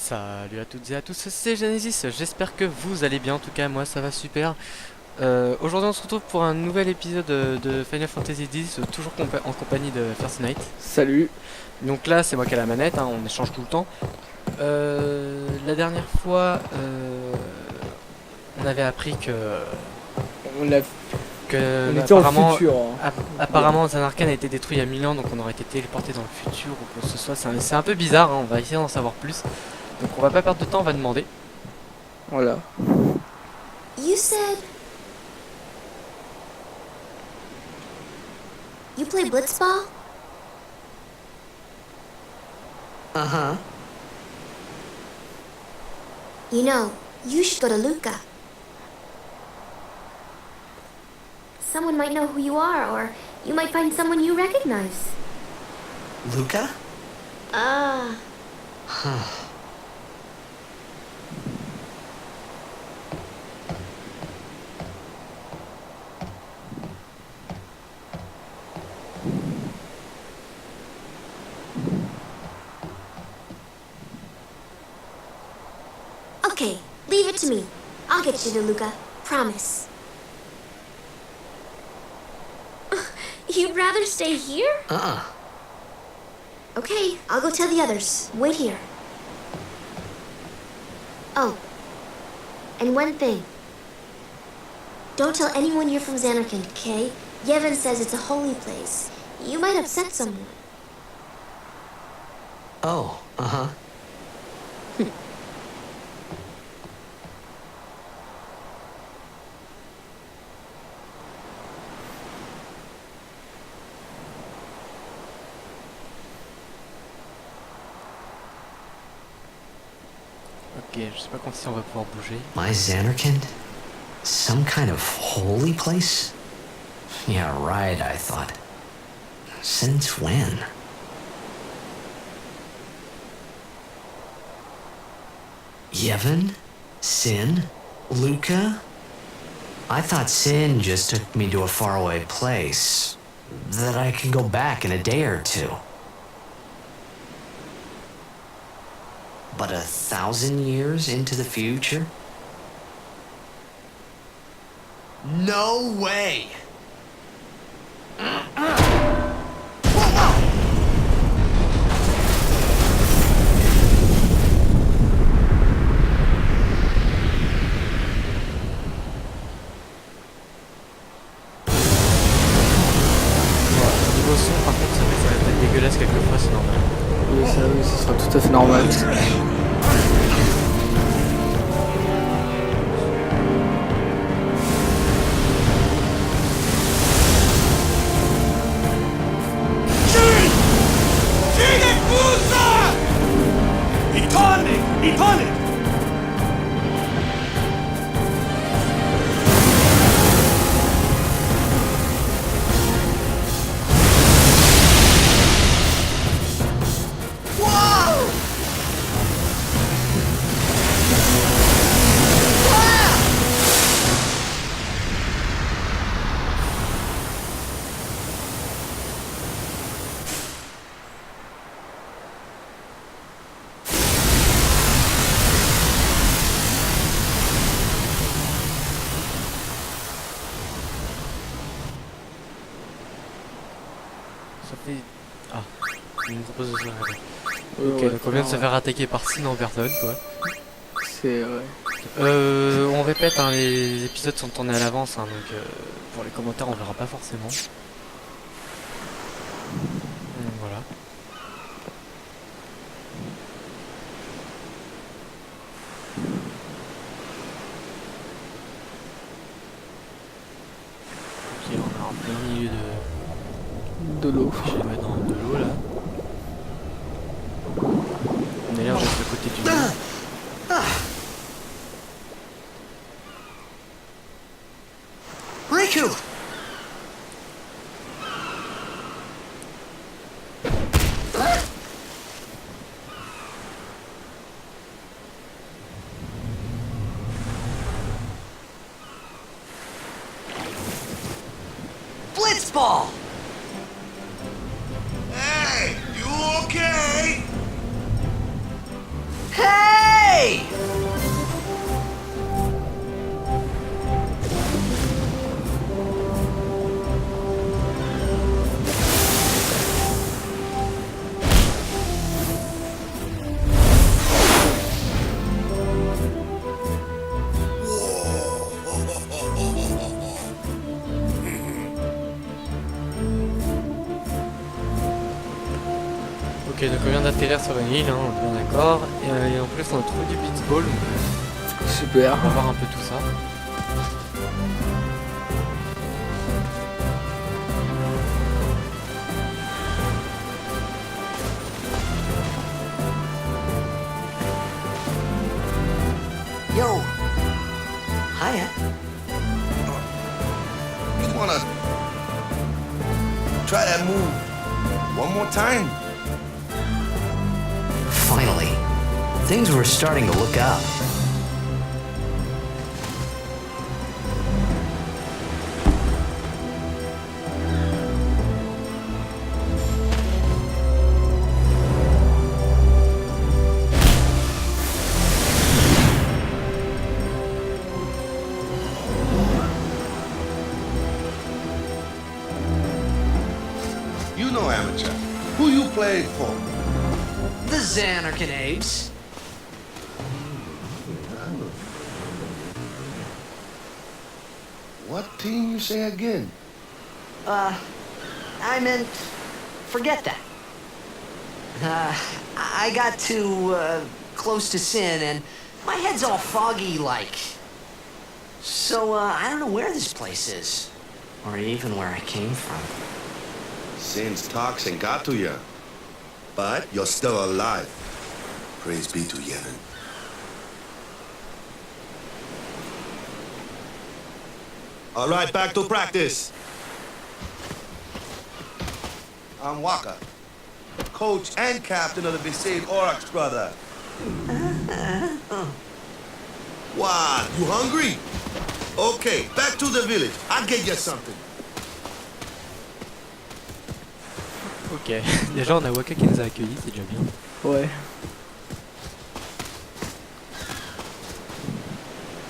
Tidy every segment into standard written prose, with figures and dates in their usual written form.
Salut à toutes et à tous, c'est Genesis, j'espère que vous allez bien, en tout cas moi ça va super. Aujourd'hui on se retrouve pour un nouvel épisode de Final Fantasy X, toujours en compagnie de First Night. Salut. Donc là c'est moi qui ai la manette, hein, on échange tout le temps. La dernière fois on avait appris On, l'a- que on était en apparemment, futur, hein. apparemment Zanarkand a été détruit il y a 1000 ans, donc on aurait été téléporté dans le futur ou quoi que ce soit. C'est un peu bizarre, hein, on va essayer d'en savoir plus. Donc on va pas perdre de temps, on va demander. Voilà. You said you play blitzball? Uh-huh. You know, you should go to Luca. Someone might know who you are, or you might find someone you recognize. Luca? Ah, okay, leave it to me. I'll get you to Luca. Promise. You'd rather stay here? Uh-uh. Okay, I'll go tell the others. Wait here. Oh, and one thing. Don't tell anyone you're from Xanarkand, okay? Yevon says it's a holy place. You might upset someone. Oh, uh-huh. Ok, je sais pas quand si on va pouvoir bouger. My Xanarkand? Some kind of holy place? Yeah, right, I thought. Since when? Yevon? Sin? Luca? I thought Sin just took me to a faraway place that I can go back in a day or two. But 1,000 years into the future? No way! Niveau son, par contre, ça va être dégueulasse quelquefois, c'est normal. Oui, ça sera tout à fait normal. Ça fait... Ah, il nous propose de se faire attaquer. Ouais, Ok, ouais, donc on vient de se ouais. faire attaquer par 6 en personne, quoi. C'est ouais. On répète, hein, les épisodes sont tournés à l'avance, hein, donc pour les commentaires on verra pas forcément. Donc voilà. Ok, on est en plein milieu De l'eau. je vais le mettre dans de l'eau là. On est l'air d'être à côté du mur. Riku! Blitzball! Hey, you okay? Hey! Ok, donc on vient d'atterrir sur une île, hein, on est bien d'accord. Et en plus on a trouvé du baseball, donc Super. on va voir un peu tout ça. Yo. Hiya. You wanna try that move one more time? Finally, things were starting to look up. You know amateur. Who you played for? The Xanarkin apes. What team you say again? I meant, forget that. I got too, close to Sin, and my head's all foggy like. So, I don't know where this place is. Or even where I came from. Sin's toxin got to you. But you're still alive. Praise be to Yevon. All right, back to practice. I'm Waka, coach and captain of the Besaid Oryx, brother. What? You hungry? Okay, back to the village. I'll get you something. Ok, déjà on a Waka qui nous a accueillis, c'est déjà bien. Ouais.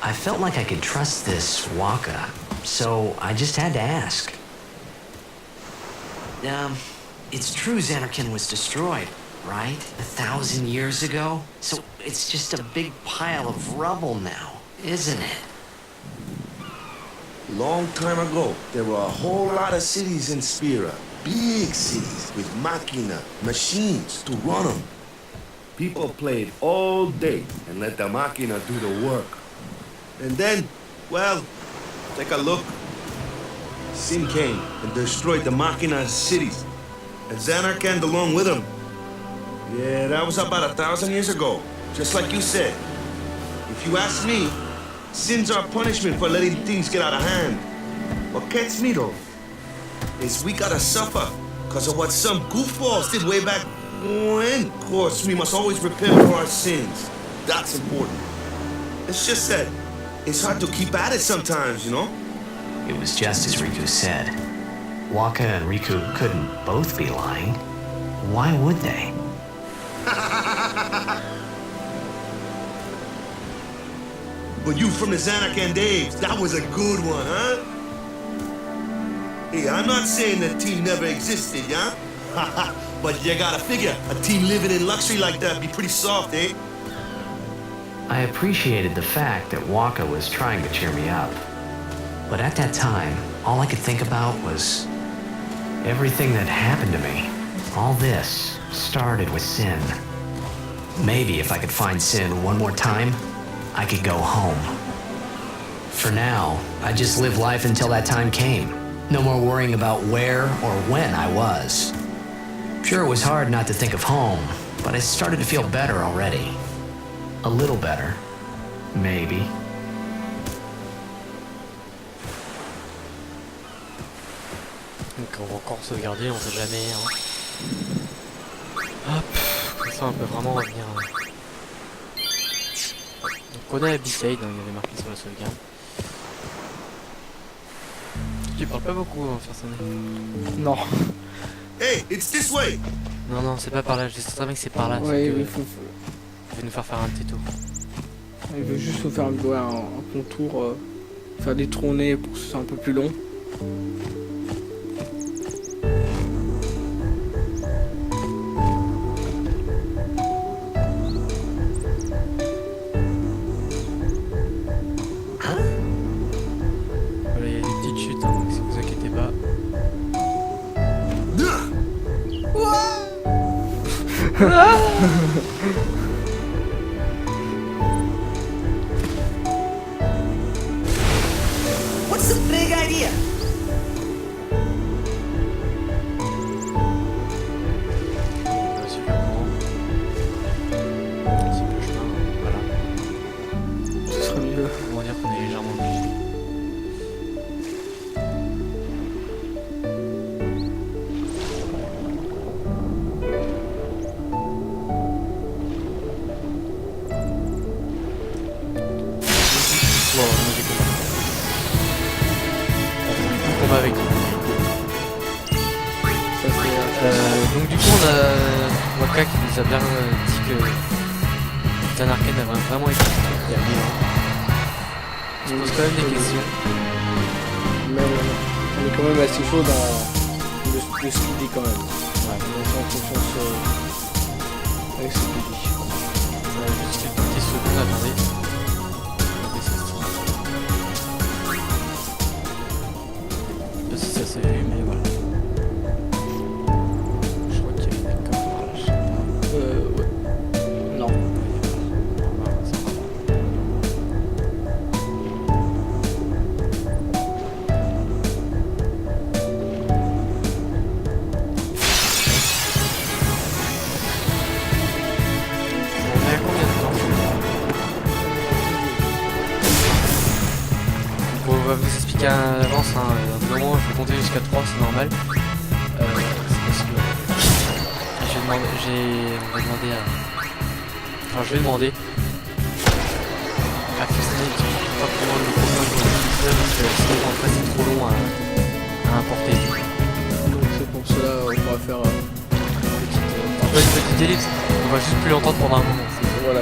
I felt like I could trust this Waka, so I just had to ask. It's true Xanarkin was destroyed, right? 1,000 years ago? So it's just a big pile of rubble now, isn't it? Long time ago, there were a whole lot of cities in Spira. Big cities with machina, machines to run them. People played all day and let the machina do the work. And then, well, take a look. Sin came and destroyed the machina's cities. And Xanarkand along with him. Yeah, that was about 1,000 years ago. Just like you said. If you ask me, Sin's our punishment for letting things get out of hand. What gets me though is we gotta suffer because of what some goofballs did way back when. Of course, we must always repent for our sins. That's important. It's just that it's hard to keep at it sometimes, you know? It was just as Riku said. Waka and Riku couldn't both be lying. Why would they? But you from the Xanarkand days, that was a good one, huh? Hey, I'm not saying that team never existed, yeah? But you gotta figure, a team living in luxury like that be pretty soft, eh? I appreciated the fact that Waka was trying to cheer me up. But at that time, all I could think about was everything that happened to me. All this started with Sin. Maybe if I could find Sin one more time, I could go home. For now, I just live life until that time came. No more worrying about where or when I was. Sure, it was hard not to think of home, but I started to feel better already. A little better, maybe. Donc on va encore sauvegarder, on sait jamais. Hein. Hop, comme ça on peut vraiment revenir. Donc on a Besaid, hein, il y avait marqué sur la sauvegarde. Tu parles pas beaucoup, hein, Fersonnet. Non. Hey, it's this way! Non, non, c'est pas par là, je sais très bien que c'est par là. Ouais, Il il faut... veut nous faire faire un petit tour. Il veut juste nous faire ouais, un contour, faire des tournées pour que ce soit un peu plus long. Voilà, il y a des petites chutes, hein, donc si vous inquiétez pas. What's the big idea? Vas-y, le courant. Un petit peu chemin, voilà. Ce serait mieux. On va dire qu'on est légèrement obligé. Wow, on a des combats. On combat avec lui. Ça c'est Donc du coup on a Waka qui nous a bien dit que Dan Arcane avait vraiment été il y a 1000 ans. On se pose quand même des questions. mais on est quand même assez chaud dans de ce qu'il dit quand même. Ouais. On est en confiance avec ce qu'il dit. Juste quelques petites secondes, attendez. Regardez ce style. Je sais pas si ça s'est vu mais voilà. Je crois qu'il y a des coffres par là, je sais pas. Ouais. Non. Voilà, c'est pas grave. On est à combien de temps? Donc, on va vous expliquer à l'avance, hein. À un moment je vais compter jusqu'à 3, c'est normal. C'est parce que on va demander à... Enfin je vais demander à Fosnay qui pas vraiment le combien de l'épisode parce que sinon après c'est trop long à importer. Donc c'est pour cela on va faire Une petite ellipse, on va juste plus l'entendre pendant un moment. voilà.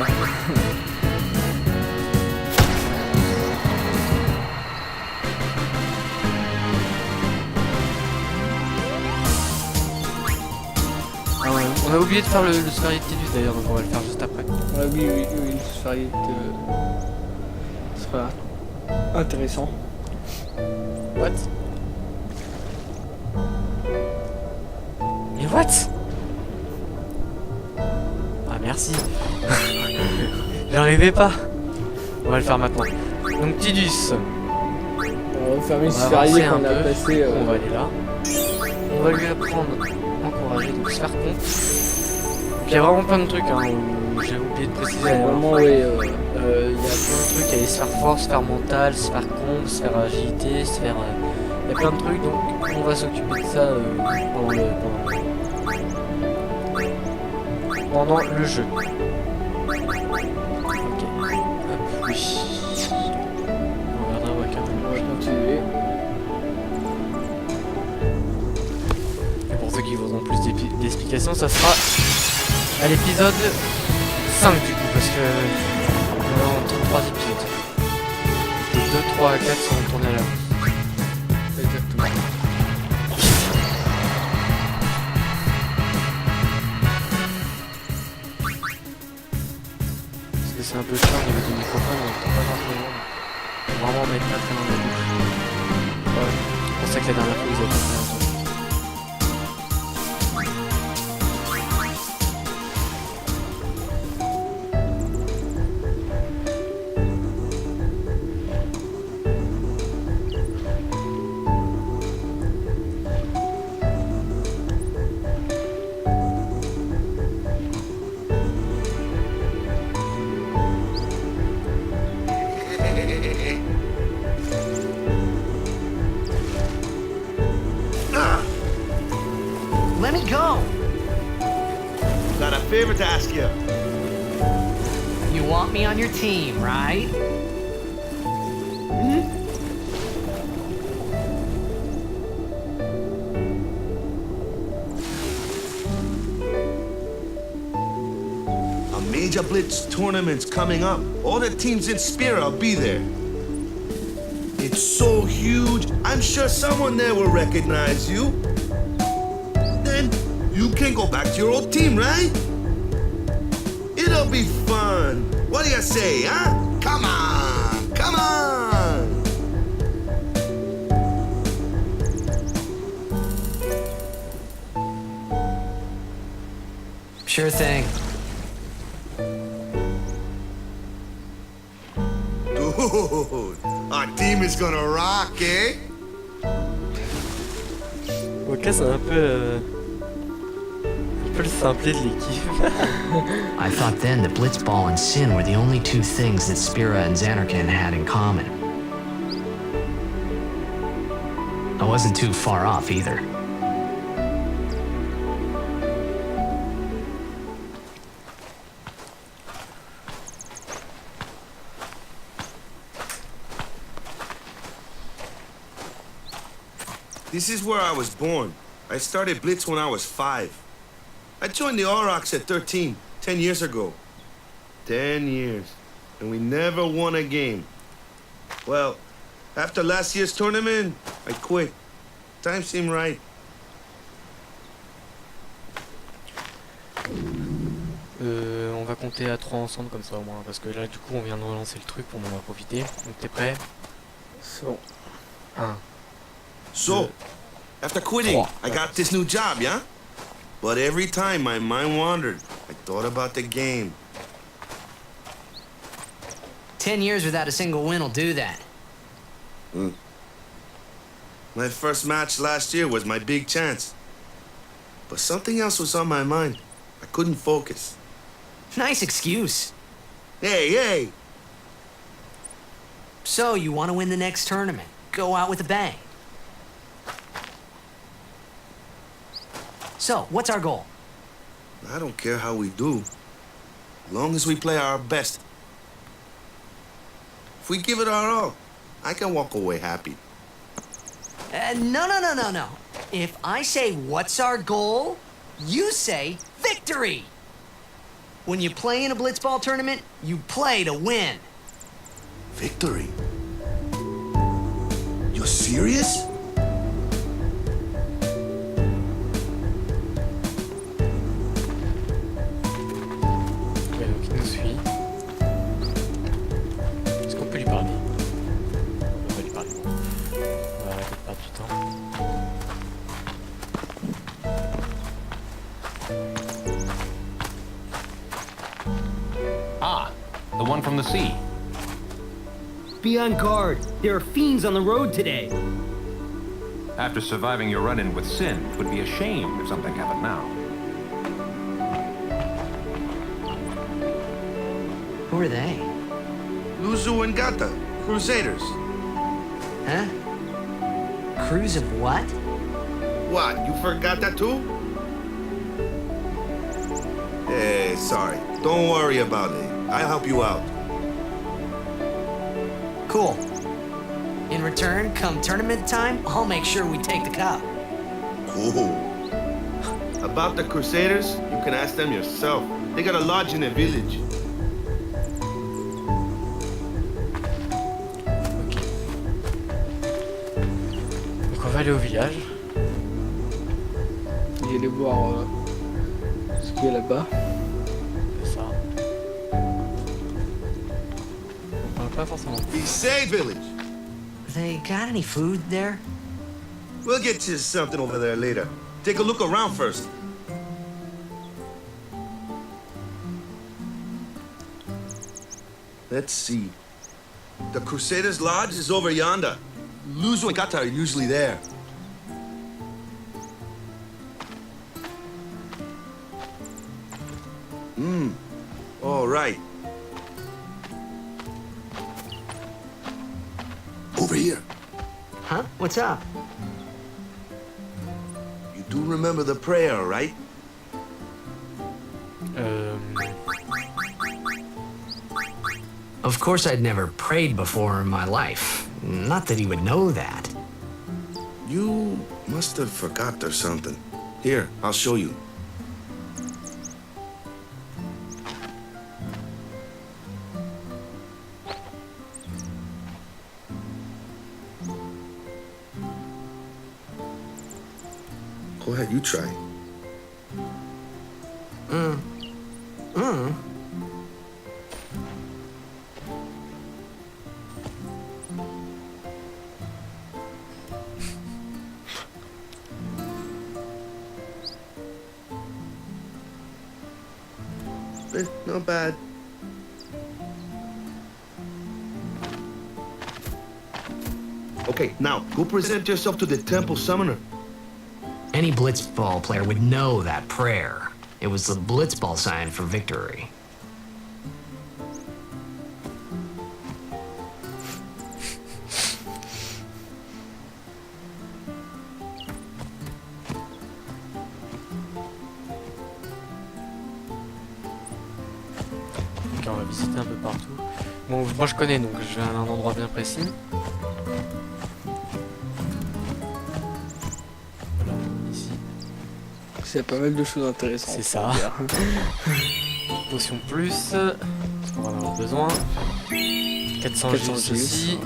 On a oublié de faire le sphérique Tidus d'ailleurs, donc on va le faire juste après. Ouais, oui, ce serait sera intéressant. What? Mais what? Ah merci. J'arrivais pas. On va le faire maintenant. Donc Tidus, On va fermer on ce va avancer ferrier un qu'on a peu. passé. On va aller là. On va lui apprendre encourager, donc se faire con. Puis il y a vraiment plein de trucs hein, où j'ai oublié de préciser. Vraiment, oui. Il y a plein de trucs, il y a les sphères force, sphère mentale, sphère con, sphère agilité, sphère... il y a plein de trucs, donc on va s'occuper de ça pendant le jeu. Ok. Hop, oui. On regardera Waka. On va continuer. Et pour ceux qui voudront plus d'explications, ça sera à l'épisode 5 du coup, parce que on a entre 3 épisodes. Les 2, 3 à 4 sont tournés à l'avance. Exactement. Parce que c'est un peu chiant au niveau du microphone, on entend pas forcément. Faut vraiment mettre pas très loin de la bouche. Ouais. C'est pour ça que la dernière fois vous avez pas très entendu. Let me go. Got a favor to ask you. You want me on your team, right? A major blitz tournament's coming up. All the teams in Spira will be there. It's so huge, I'm sure someone there will recognize you. Then you can go back to your old team, right? It'll be fun. What do you say, huh? Come on, come on. Sure thing. Dude, our team is gonna rock, eh? Waka, c'est un peu le simplet de l'équipe. I thought then that Blitzball and Sin were the only two things that Spira and Xanarkand had in common. I wasn't too far off either. This is where I was born. I started Blitz when I was 5. I joined the Aurochs at 13, 10 years ago. 10 years. And we never won a game. Well, after last year's tournament, I quit. Time seemed right. On va compter à 3 ensemble comme ça au moins. Parce que là, du coup, on vient de relancer le truc, on en va profiter. Donc, t'es prêt? C'est bon. 1. So, after quitting, I got this new job, yeah? But every time my mind wandered, I thought about the game. 10 years without a single win will do that. My first match last year was my big chance. But something else was on my mind. I couldn't focus. Nice excuse. Hey! So, you want to win the next tournament? Go out with a bang. So, what's our goal? I don't care how we do. As long as we play our best. If we give it our all, I can walk away happy. No. If I say, what's our goal? You say, victory! When you play in a Blitzball tournament, you play to win. Victory? You're serious? Ok, donc il nous suit. Est-ce qu'on peut lui parler? On va lui parler. On va arrêter de perdre du temps. Ah, the one from the sea. Be on guard. There are fiends on the road today. After surviving your run-in with Sin, it would be a shame if something happened now. Who are they? Luzu and Gata, Crusaders. Huh? Crews of what? What, you forgot that too? Hey, sorry. Don't worry about it. I'll help you out. Cool. In return, come tournament time, I'll make sure we take the cup. Cool. About the Crusaders, you can ask them yourself. They got a lodge in a village. Ok. Donc on va aller au village. Et aller voir ce qu'il y a là-bas. C'est ça. On parle pas forcément. Say village. They got any food there? We'll get you something over there later. Take a look around first. Let's see. The Crusaders' Lodge is over yonder. Luzu and Gata are usually there. All right. Over here. Huh? What's up? You do remember the prayer, right? Of course I'd never prayed before in my life. Not that he would know that. You must have forgot or something. Here, I'll show you. Go ahead, you try. Not bad. Okay, now go present yourself to the temple summoner. Any blitzball player would know that prayer. It was the blitzball sign for victory. Ok, on va visiter un peu partout. Bon, moi je connais, donc je vais à un endroit bien précis. Voilà, ici. C'est pas mal de choses intéressantes. C'est ça. à faire. Potion plus, parce qu'on va en avoir besoin. 400 400 J aussi.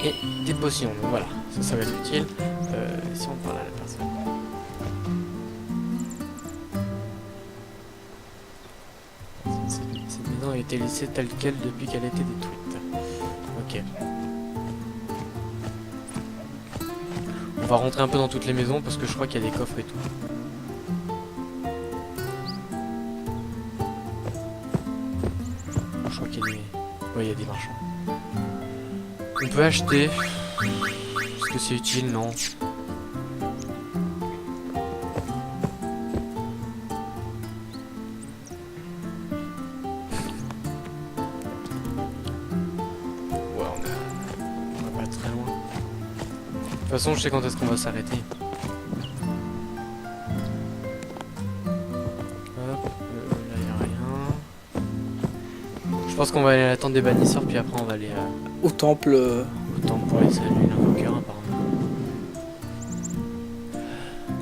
Et des potions, donc voilà, ça va être utile. Si on parle à la personne. Cette maison a été laissée telle quelle depuis qu'elle a été détruite. Ok. On va rentrer un peu dans toutes les maisons parce que je crois qu'il y a des coffres et tout. Je crois qu'il y a des... Ouais, il y a des marchands. On peut acheter. Est-ce que c'est utile? Non. Ouais, on va pas très loin. De toute façon, je sais quand est-ce qu'on va s'arrêter. Hop, là y a rien. Je pense qu'on va aller à la tente des bannisseurs, puis après on va aller Au temple. au temple pour aller saluer l'invoqueur, apparemment.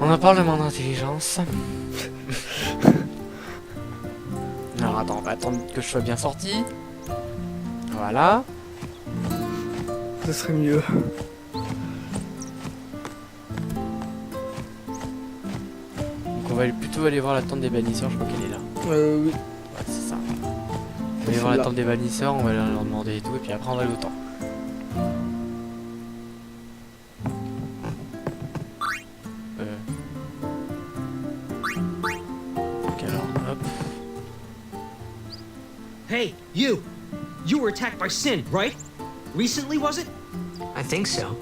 On a parlement d'intelligence. Alors attends, on va attendre que je sois bien sorti. Voilà. Ça serait mieux. Donc on va plutôt aller voir la tente des bannisseurs, je crois qu'elle est là. Oui. Ouais, c'est ça. On va aller voir la tente des bannisseurs, on va leur demander et tout, et puis après on va aller au temple. Donc alors, hop. Hey, you! You were attacked by Sin, right? Recently, was it? I think so.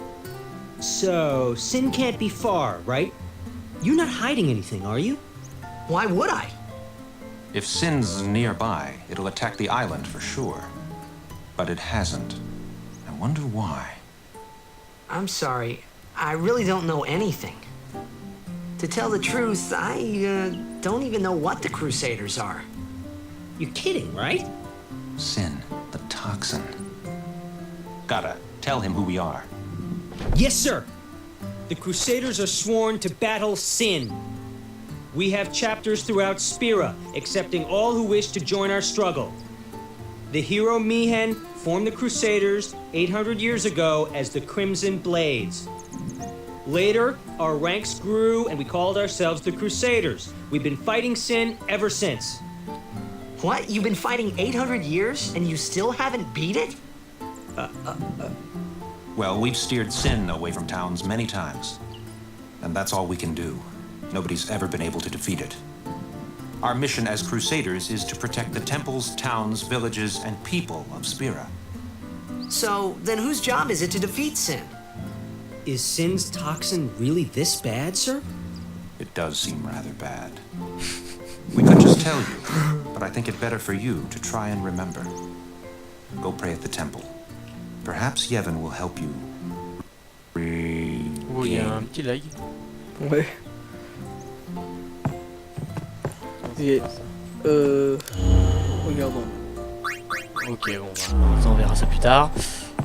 So, Sin can't be far, right? You're not hiding anything, are you? Why would I? If Sin's nearby, it'll attack the island for sure. But it hasn't. I wonder why. I'm sorry. I really don't know anything. To tell the truth, I don't even know what the Crusaders are. You're kidding, right? Sin, the toxin. Gotta tell him who we are. Yes, sir. The Crusaders are sworn to battle Sin. We have chapters throughout Spira, accepting all who wish to join our struggle. The hero Mihen formed the Crusaders 800 years ago as the Crimson Blades. Later, our ranks grew and we called ourselves the Crusaders. We've been fighting Sin ever since. What? You've been fighting 800 years and you still haven't beat it? Well, we've steered Sin away from towns many times. And that's all we can do. Nobody's ever been able to defeat it. Our mission as Crusaders is to protect the temples, towns, villages, and people of Spira. So, then whose job is it to defeat Sin? Is Sin's toxin really this bad, sir? It does seem rather bad. We could just tell you, but I think it better for you to try and remember. Go pray at the temple. Perhaps Yevon will help you. Oh, il y a un petit lag. Ouais. Et regardons. Ok, bon, on verra ça plus tard.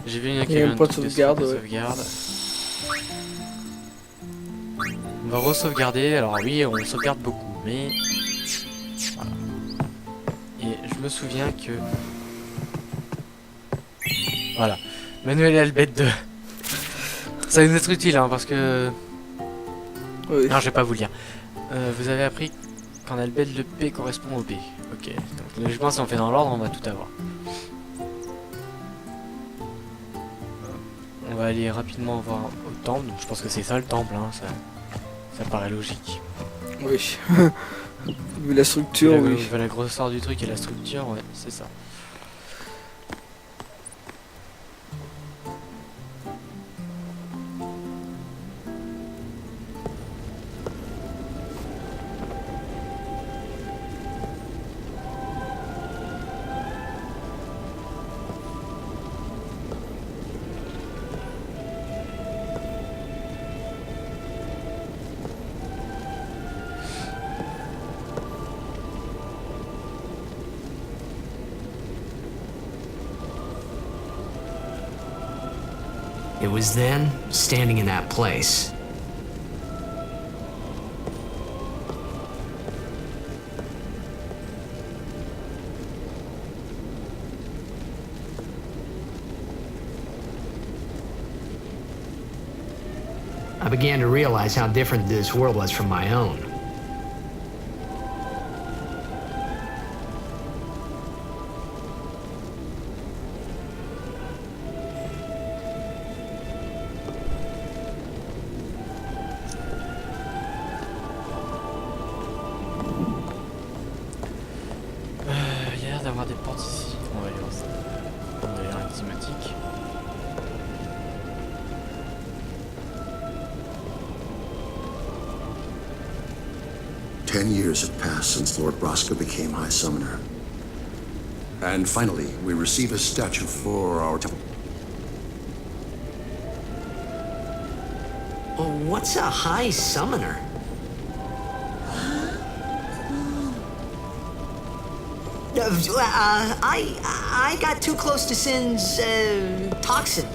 J'ai vu qu'il y avait un point de truc sauvegarde, ouais. sauvegarde. On va re-sauvegarder. Alors oui, on sauvegarde beaucoup, mais voilà. Et je me souviens que voilà, Manuel et Albette 2. Ça va nous être utile, hein, parce que Oui. non, je vais pas vous le dire. Vous avez appris qu'en Albette le P correspond au B. Ok, donc logiquement si on fait dans l'ordre, on va tout avoir. On va aller rapidement voir au temple, donc je pense que c'est ça le temple, hein, ça paraît logique. Oui. Vu la structure, oui. La grosseur du truc et la structure, ouais, c'est ça. It was then, standing in that place, I began to realize how different this world was from my own. Il y a l'air d'avoir des portes ici. On va aller voir ça. On a l'air enzymatique. 10 years have passed since Lord Roscoe became High Summoner. And finally, we receive a statue for our temple. Oh, what's a high summoner? I got too close to Sin's toxin.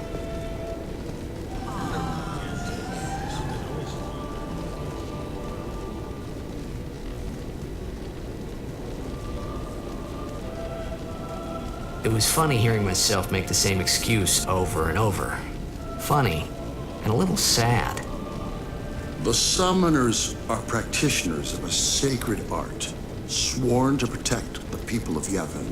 It was funny hearing myself make the same excuse over and over. Funny and a little sad. The Summoners are practitioners of a sacred art, sworn to protect the people of Yevon.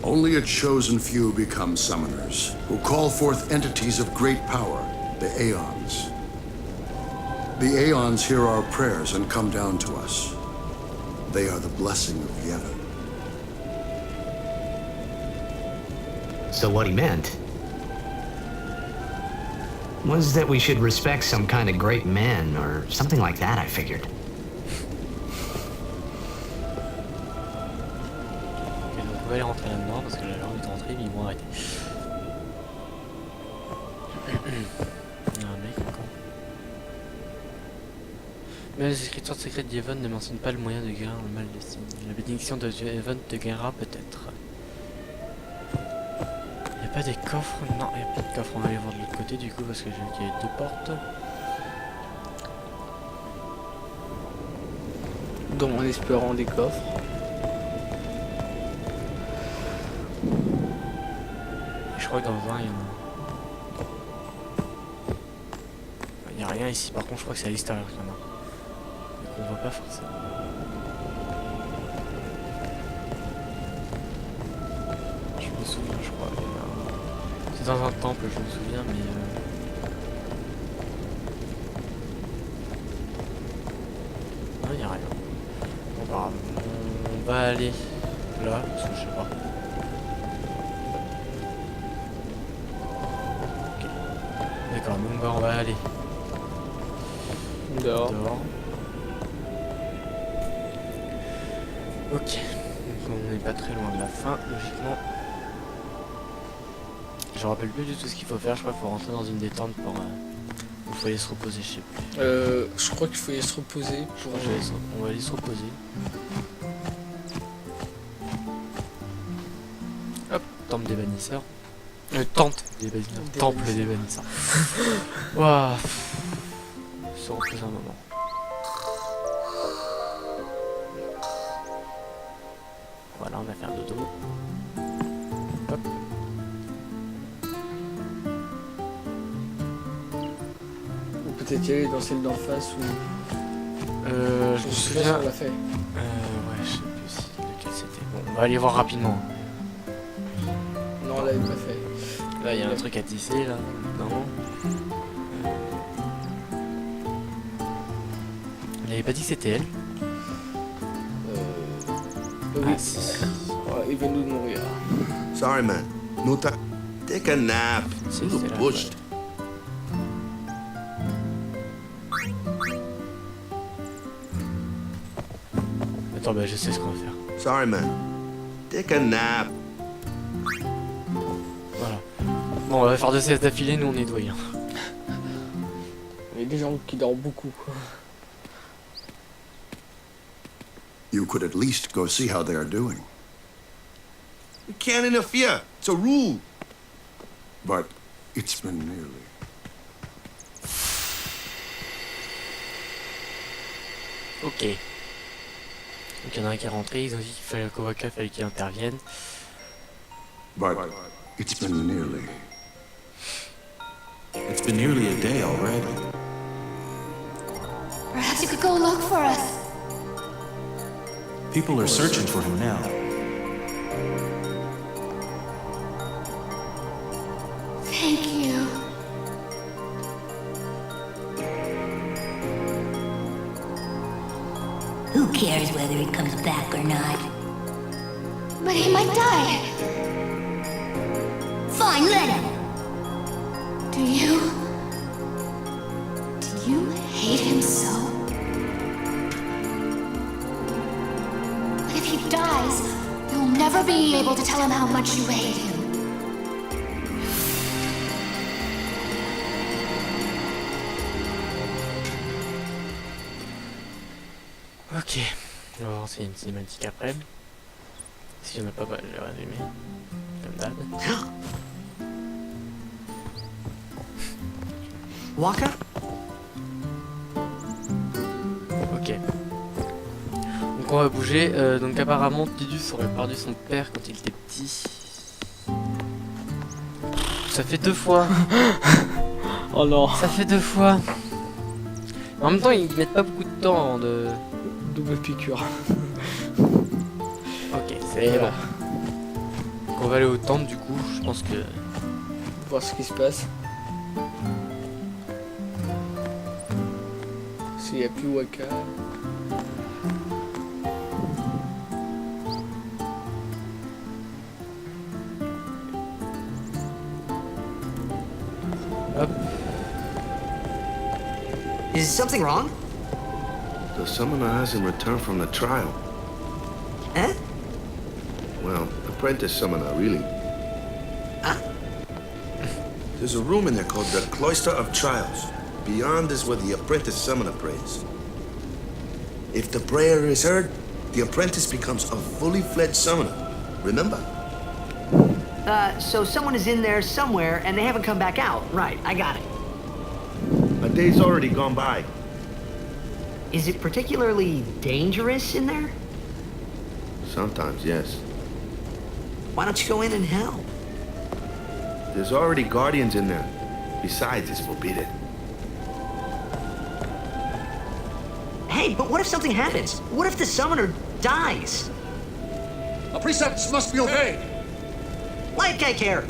Only a chosen few become Summoners, who call forth entities of great power, the Aeons. The Aeons hear our prayers and come down to us. They are the blessing of Yevon. So what he meant was that we should respect some kind of great men or something like that, I figured. Ok, donc on va aller rentrer là-dedans parce que là, j'ai envie de rentrer, mais ils vont arrêter. Il y a un mec encore. Mais les écritures secrètes d'Yevon ne mentionnent pas le moyen de guérir le mal destiné. La bénédiction de Yevon te guérira peut-être. Y'a pas des coffres? Non, y'a pas de coffres. On va aller voir de l'autre côté du coup parce que j'ai vu qu'il y avait deux portes. Donc en espérant des coffres. Et je crois que dans le vin il y en a. Il y a rien ici. Par contre, je crois que c'est à l'extérieur qu'il y en a. Donc on voit pas forcément. Je me souviens, je crois. C'est dans un temple, je me souviens, mais. Non, il n'y a rien. Bon, bah, on va aller là, parce que je sais pas. Ok. D'accord, donc bah, on va aller Dehors. dehors. Ok. Donc on n'est pas très loin de la fin, logiquement. Je me rappelle plus du tout ce qu'il faut faire, je crois qu'il faut rentrer dans une détente pour... il faut aller se reposer, je sais plus. Je crois qu'il faut aller se reposer pour... On va aller se reposer. Hop, temple des bannisseurs. Tente des bannisseurs. Temple des bannisseurs. Waouh. Se reposer un moment. Voilà, on va faire dodo. Hop. Ou peut-être y aller dans celle d'en face ou... Je me si souviens... on l'a fait. Ouais, je sais plus si lequel c'était. Bon, on va aller voir rapidement. Non, on l'avait pas fait. Là, il y a un truc à tisser, là. Non. Il avait pas dit que c'était elle. Oui. Ah, si. Ouais, il vient de mourir. Sorry, man. No time. Take a nap. Si, You look c'est là, pushed. Attends, bah je sais ce qu'on va faire. Sorry, man. Take a nap. Voilà. Bon, on va faire 2 siestes d'affilée, nous on nettoie. Hein. Il y a des gens qui dorment beaucoup. You could at least go see how they are doing. We can't interfere. It's a rule. But it's been nearly. Ok. Donc il y en a un qui est rentré, ils ont dit qu'il fallait le Kowaka, il fallait qu'il intervienne. But it's been nearly. It's been nearly a day already. Perhaps you could go look for us. People are searching for him now. Thank you. Who cares whether he comes back or not? But he might die. Fine, let him. Do you hate him so? But if he dies, you'll never be able to tell him how much you hate him. Ok. On va voir s'il y a une cinématique après. Si j'en ai pas, bah, je vais résumer. Comme d'hab. Waka? Ok. Donc on va bouger. Donc apparemment Tidus aurait perdu son père quand il était petit. Ça fait 2 fois. Oh non. Ça fait 2 fois. En même temps ils mettent pas beaucoup de temps avant de... Double piqûre. Ok, c'est bon. Donc on va aller au temple du coup. Je pense que... Voir ce qui se passe. S'il n'y a plus Waka. Hop. Is something wrong? The summoner hasn't returned from the trial. Eh? Well, apprentice summoner, really. There's a room in there called the Cloister of Trials. Beyond is where the apprentice summoner prays. If the prayer is heard, the apprentice becomes a fully fledged summoner. Remember? So someone is in there somewhere and they haven't come back out. Right, I got it. A day's already gone by. Is it particularly dangerous in there? Sometimes, yes. Why don't you go in and help? There's already guardians in there. Besides, it's forbidden. Hey, but what if something happens? What if the summoner dies? Our precepts must be obeyed. Like I care.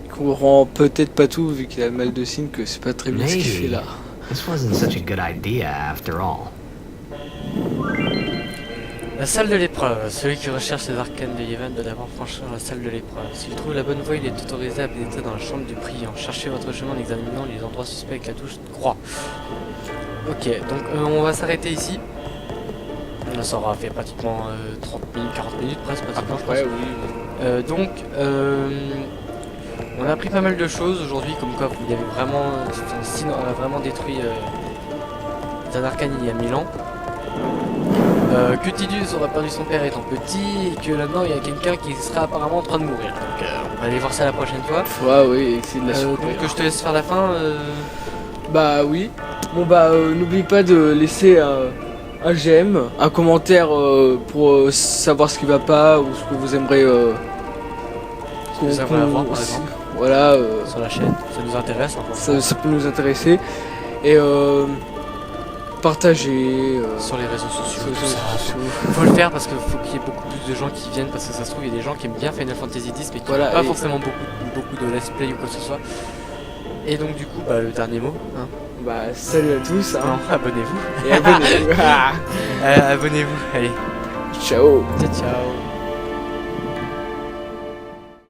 Il comprend peut-être pas tout vu qu'il a mal de signe que c'est pas très bien ce qu'il fait là. This wasn't such a good idea after all. La salle de l'épreuve. Celui qui recherche les arcanes de Yevon doit d'abord franchir la salle de l'épreuve. S'il trouve la bonne voie, il est autorisé à pénétrer dans la chambre du priant. Cherchez votre chemin en examinant les endroits suspects avec la touche croix. Ok, donc on va s'arrêter ici. Ça aura fait pratiquement 30 minutes, 40 minutes presque, pratiquement, je pense. Ouais, oui. Donc, on a appris pas mal de choses aujourd'hui, comme quoi il y avait vraiment, Sin a vraiment détruit Zanarkand il y a 1000 ans. Que Tidus aurait perdu son père étant petit, et que là-dedans il y a quelqu'un qui serait apparemment en train de mourir. Donc on va aller voir ça la prochaine fois. Ouais, oui, essayer de la Donc soutenir. je te laisse faire la fin. Bah oui. Bon bah n'oublie pas de laisser un j'aime, un commentaire pour savoir ce qui va pas ou ce que vous aimeriez que vous aimeriez avoir, par exemple. Voilà, Sur la chaîne, ça nous intéresse. Hein, ça peut nous intéresser. Et partager sur les réseaux sociaux, sur les tout réseaux ça. sociaux. Faut le faire parce qu'il faut qu'il y ait beaucoup plus de gens qui viennent parce que ça se trouve il y a des gens qui aiment bien Final Fantasy X mais qui Voilà, n'ont pas et- forcément beaucoup de let's play ou quoi que ce soit. Et donc du coup bah le dernier mot, hein. Bah salut à tous, Non, hein. abonnez-vous. Et abonnez-vous. Ah, Abonnez-vous, allez, ciao. ciao ciao.